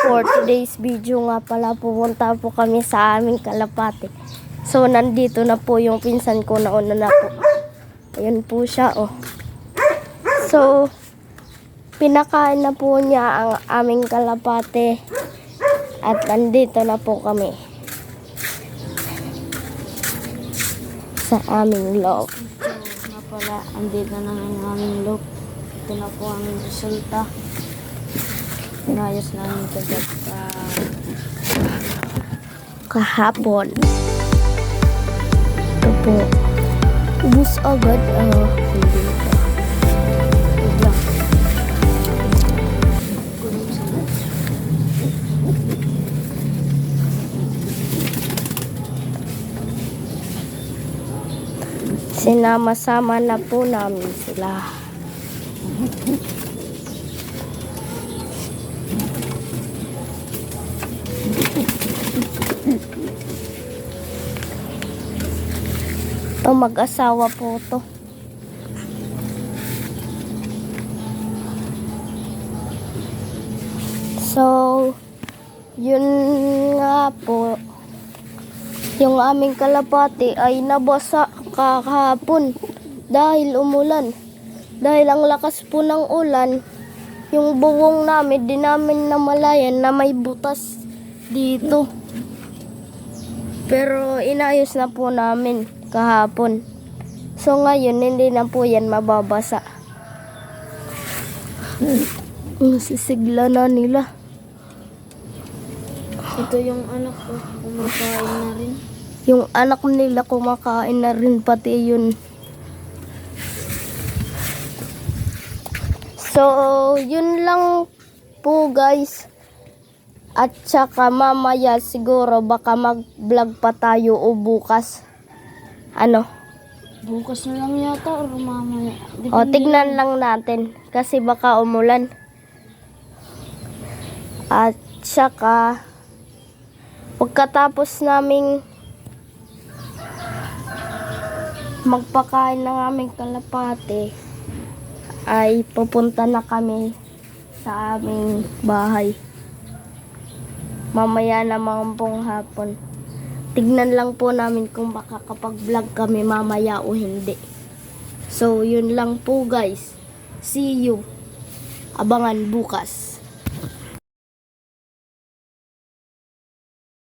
for today's video nga pala, pupunta po kami sa aming kalapate. So, nandito na po yung pinsan ko, nauna na po. Ayan po siya, oh. So, pinakain na po niya ang aming kalapate. At nandito na po kami sa aming loob. So, nga pala, andito na ang aming loob. Ito na po ang resulta. Inayos namin kagad kahapon. Ito po. Ubus agad. Hindi pa. wait lang. Sinama-sama na po namin sila. To mag-asawa po to. So, yun nga po. Yung aming kalapati ay nabasa kahapon dahil umulan. Dahil ang lakas po ng ulan, yung bubong namin, di namin namalayan na may butas dito. Pero inayos na po namin kahapon. So ngayon, hindi na po yan mababasa. Sisigla na nila. Ito yung anak ko, kumakain na rin. Yung anak nila kumakain na rin, pati yun. So, yun lang po guys. At saka mamaya siguro baka mag-vlog pa tayo o bukas. Ano? Bukas na lang yata or mamaya. O, tignan lang natin. Kasi baka umulan. At saka pagkatapos naming magpakain ng aming kalapate, ay pupunta na kami sa aming bahay. Mamaya naman pong hapon. Tignan lang po namin kung makakapag-vlog kami mamaya o hindi. So, yun lang po guys. See you. Abangan bukas.